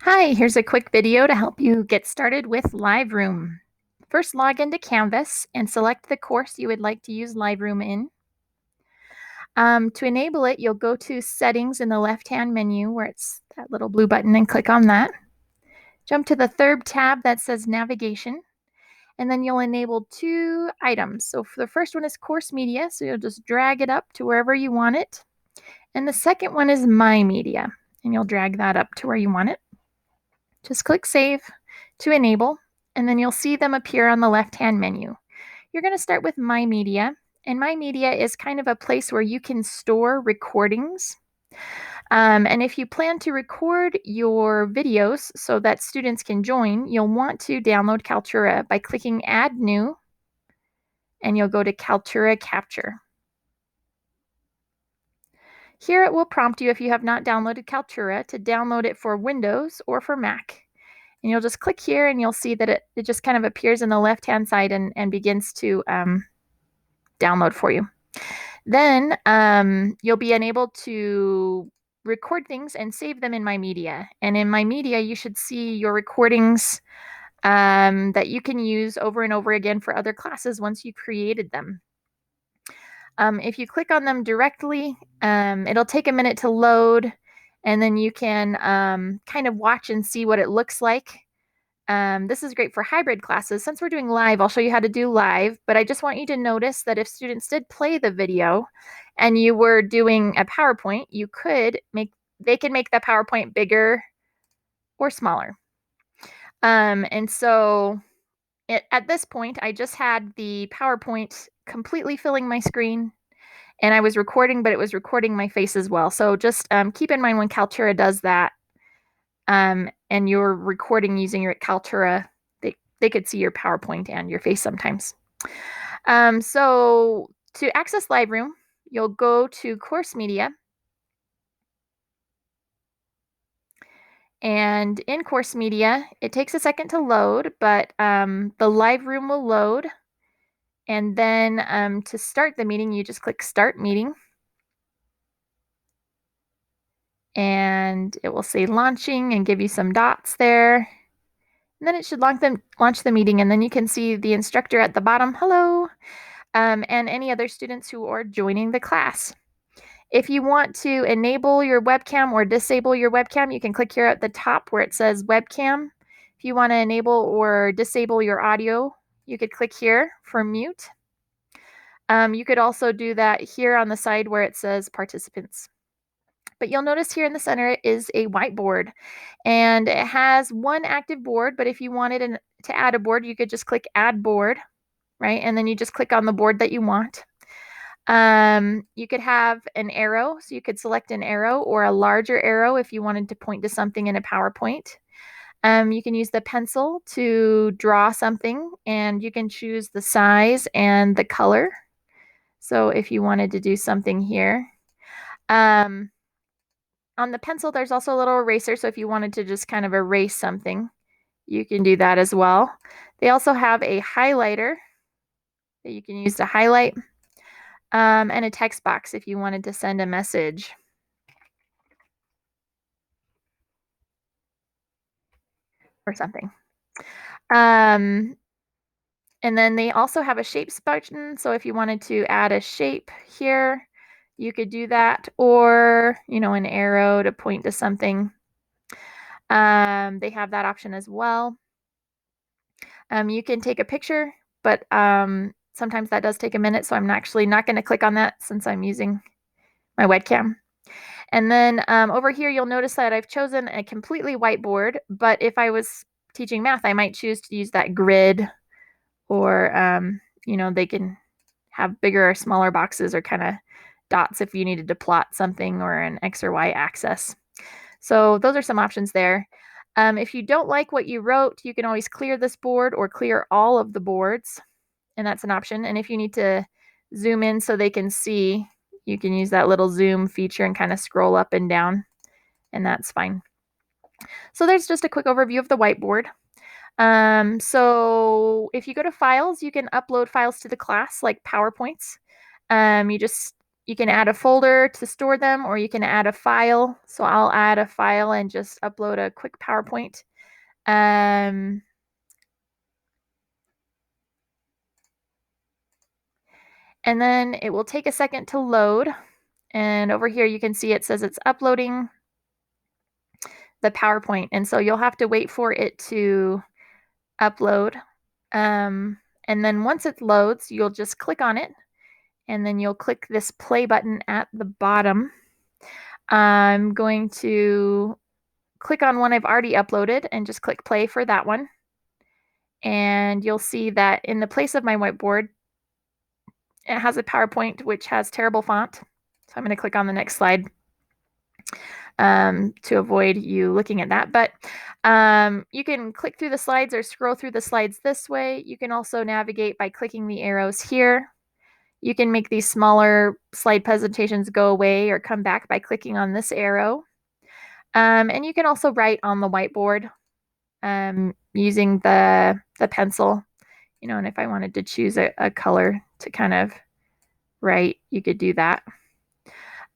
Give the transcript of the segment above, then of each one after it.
Hi, here's a quick video to help you get started with Liveroom. First, log into Canvas and select the course you would like to use Liveroom in. To enable it, you'll go to Settings in the left-hand menu where it's that little blue button and click on that. Jump to the third tab that says Navigation, and then you'll enable two items. So for the first one is Course Media, so you'll just drag it up to wherever you want it. And the second one is My Media, and you'll drag that up to where you want it. Just click Save to enable, and then you'll see them appear on the left-hand menu. You're going to start with My Media, and My Media is kind of a place where you can store recordings. And if you plan to record your videos so that students can join, you'll want to download Kaltura by clicking Add New, and you'll go to Kaltura Capture. Here it will prompt you if you have not downloaded Kaltura to download it for Windows or for Mac. And you'll just click here and you'll see that it just kind of appears in the left-hand side and begins to download for you. Then you'll be enabled to record things and save them in My Media. And in My Media, you should see your recordings that you can use over and over again for other classes once you created them. If you click on them directly, it'll take a minute to load, and then you can kind of watch and see what it looks like. This is great for hybrid classes. Since we're doing live, I'll show you how to do live, but I just want you to notice that if students did play the video and you were doing a PowerPoint, they can make the PowerPoint bigger or smaller. And so at this point, I just had the PowerPoint completely filling my screen, and I was recording, but it was recording my face as well. So just keep in mind when Kaltura does that, and you're recording using your Kaltura, they could see your PowerPoint and your face sometimes. So to access Liveroom, you'll go to Course Media. And in Course Media, it takes a second to load, but the Liveroom will load. And then to start the meeting, you just click Start Meeting. And it will say launching and give you some dots there. And then it should launch the meeting, and then you can see the instructor at the bottom, hello, and any other students who are joining the class. If you want to enable your webcam or disable your webcam, you can click here at the top where it says webcam. If you want to enable or disable your audio, you could click here for mute. You could also do that here on the side where it says participants. But you'll notice here in the center is a whiteboard, and it has one active board, but if you wanted to add a board, you could just click Add Board, right? And then you just click on the board that you want. You could have an arrow, so you could select an arrow or a larger arrow if you wanted to point to something in a PowerPoint. You can use the pencil to draw something, and you can choose the size and the color. So if you wanted to do something here, on the pencil, there's also a little eraser, so if you wanted to just kind of erase something, you can do that as well. They also have a highlighter that you can use to highlight, and a text box if you wanted to send a message or something. And then they also have a shapes button, so if you wanted to add a shape here, you could do that, or an arrow to point to something. They have that option as well. You can take a picture, but sometimes that does take a minute, so I'm actually not going to click on that since I'm using my webcam. And then over here, you'll notice that I've chosen a completely whiteboard, but if I was teaching math, I might choose to use that grid, or they can have bigger or smaller boxes or kind of dots if you needed to plot something or an X or Y axis. So those are some options there. If you don't like what you wrote, you can always clear this board or clear all of the boards, and that's an option. And if you need to zoom in so they can see, you can use that little zoom feature and kind of scroll up and down, and that's fine. So there's just a quick overview of the whiteboard. So if you go to files, you can upload files to the class like PowerPoints. You can add a folder to store them, or you can add a file. So I'll add a file and just upload a quick PowerPoint. And then it will take a second to load. And over here, you can see it says it's uploading the PowerPoint. And so you'll have to wait for it to upload. And then once it loads, you'll just click on it. And then you'll click this play button at the bottom. I'm going to click on one I've already uploaded and just click play for that one. And you'll see that in the place of my whiteboard, it has a PowerPoint which has terrible font. So I'm going to click on the next slide to avoid you looking at that. But you can click through the slides or scroll through the slides this way. You can also navigate by clicking the arrows here. You can make these smaller slide presentations go away or come back by clicking on this arrow. And you can also write on the whiteboard using the pencil, and if I wanted to choose a color to kind of write, you could do that.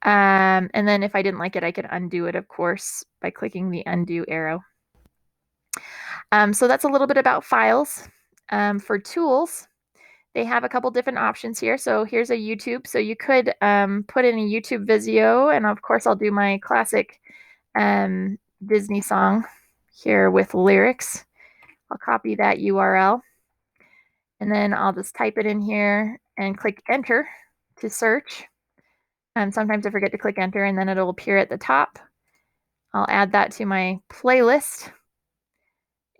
And then if I didn't like it, I could undo it, of course, by clicking the undo arrow. So that's a little bit about files. For tools, they have a couple different options here. So here's a YouTube. So you could put in a YouTube video, and of course I'll do my classic Disney song here with lyrics. I'll copy that URL, and then I'll just type it in here and click enter to search. Sometimes I forget to click enter, and then it'll appear at the top. I'll add that to my playlist,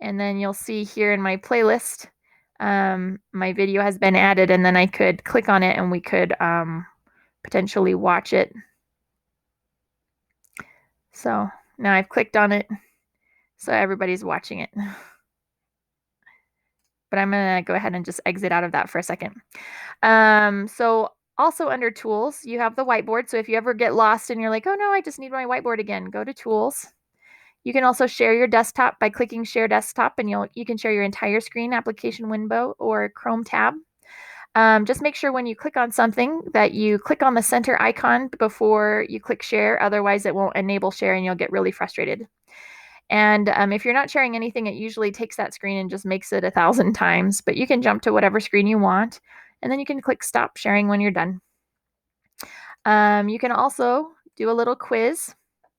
and then you'll see here in my playlist, my video has been added, and then I could click on it and we could potentially watch it. So now I've clicked on it, so everybody's watching it. But I'm gonna go ahead and just exit out of that for a second. So also under tools, you have the whiteboard. So if you ever get lost and you're like, oh no, I just need my whiteboard again, go to tools. You can also share your desktop by clicking share desktop, and you can share your entire screen, application window, or Chrome tab. Just make sure when you click on something that you click on the center icon before you click share. Otherwise, it won't enable share and you'll get really frustrated. And if you're not sharing anything, it usually takes that screen and just makes it 1,000 times. But you can jump to whatever screen you want, and then you can click stop sharing when you're done. You can also do a little quiz.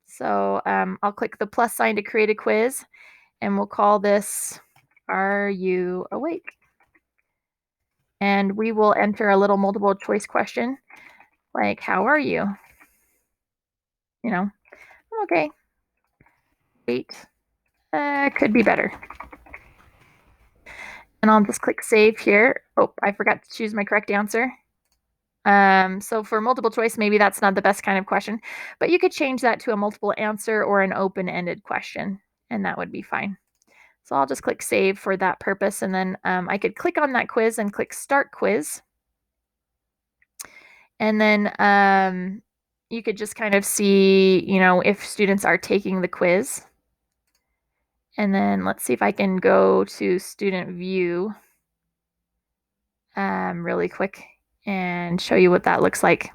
So I'll click the plus sign to create a quiz, and we'll call this, Are You Awake? And we will enter a little multiple choice question like, how are you? Okay, great. Could be better. And I'll just click save here. Oh, I forgot to choose my correct answer. So for multiple choice, maybe that's not the best kind of question, but you could change that to a multiple answer or an open-ended question, and that would be fine. So I'll just click save for that purpose, and then I could click on that quiz and click start quiz. And then you could just kind of see, if students are taking the quiz. And then let's see if I can go to student view really quick and show you what that looks like.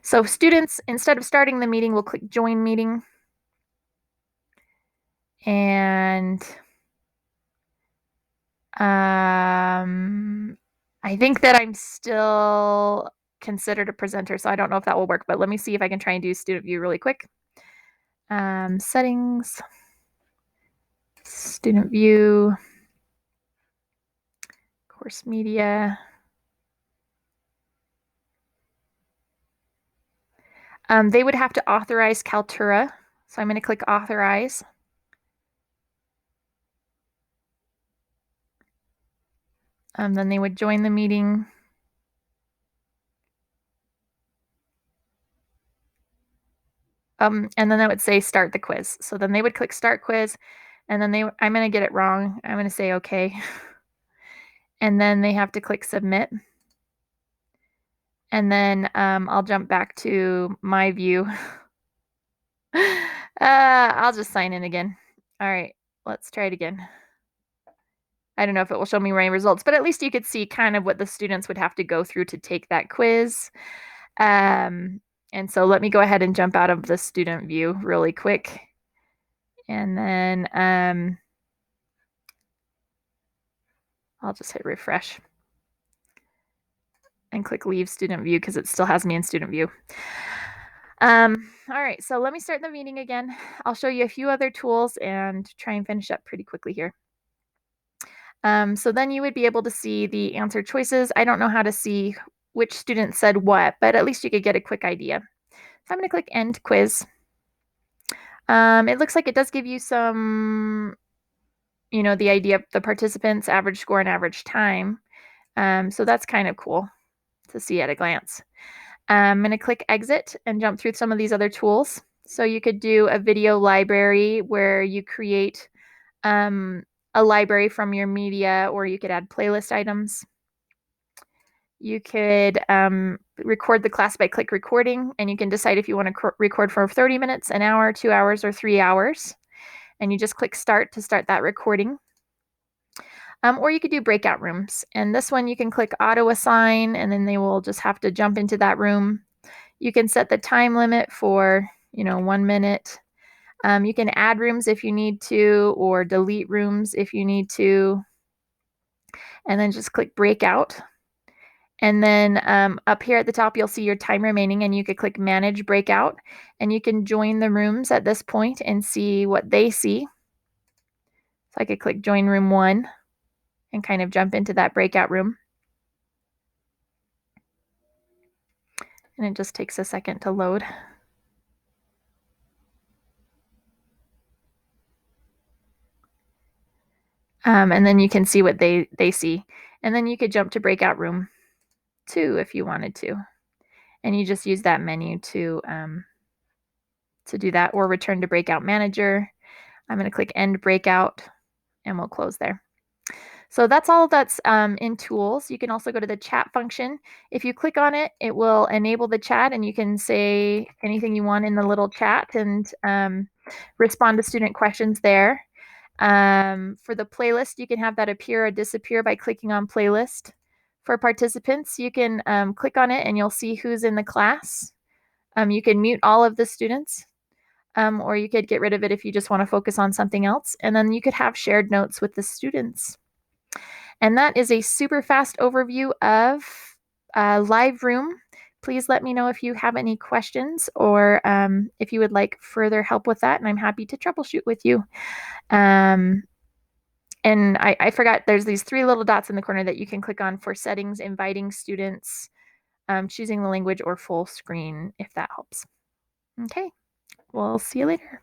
So students, instead of starting the meeting, will click join meeting. And I think that I'm still considered a presenter, so I don't know if that will work, but let me see if I can try and do student view really quick. Settings, student view, course media. They would have to authorize Kaltura, so I'm going to click authorize. Then they would join the meeting. And then that would say start the quiz. So then they would click start quiz, and then I'm going to get it wrong. I'm going to say okay. And then they have to click submit. And then I'll jump back to my view. I'll just sign in again. All right, let's try it again. I don't know if it will show me my results, but at least you could see kind of what the students would have to go through to take that quiz. And so let me go ahead and jump out of the student view really quick. And then I'll just hit refresh and click leave student view because it still has me in student view. All right, so let me start the meeting again. I'll show you a few other tools and try and finish up pretty quickly here. So then you would be able to see the answer choices. I don't know how to see which student said what, but at least you could get a quick idea. So I'm going to click end quiz. It looks like it does give you some, the idea of the participants, average score and average time. So that's kind of cool to see at a glance. I'm going to click exit and jump through some of these other tools. So you could do a video library where you create a library from your media, or you could add playlist items. You could record the class by click recording, and you can decide if you want to record for 30 minutes, an hour, 2 hours, or 3 hours. And you just click start to start that recording. Or you could do breakout rooms. And this one you can click auto assign, and then they will just have to jump into that room. You can set the time limit for, 1 minute. You can add rooms if you need to, or delete rooms if you need to. And then just click breakout. And then up here at the top, you'll see your time remaining, and you could click manage breakout, and you can join the rooms at this point and see what they see. So I could click join room 1 and kind of jump into that breakout room. And it just takes a second to load. And then you can see what they see. And then you could jump to breakout room 2 if you wanted to. And you just use that menu to do that, or return to breakout manager. I'm going to click end breakout, and we'll close there. So that's all that's in tools. You can also go to the chat function. If you click on it, it will enable the chat, and you can say anything you want in the little chat and respond to student questions there. For the playlist, you can have that appear or disappear by clicking on playlist. For participants, you can click on it and you'll see who's in the class. You can mute all of the students, or you could get rid of it if you just want to focus on something else. And then you could have shared notes with the students. And that is a super fast overview of Live Room. Please let me know if you have any questions, or if you would like further help with that, and I'm happy to troubleshoot with you. And I forgot, there's these 3 little dots in the corner that you can click on for settings, inviting students, choosing the language, or full screen, if that helps. Okay, we'll see you later.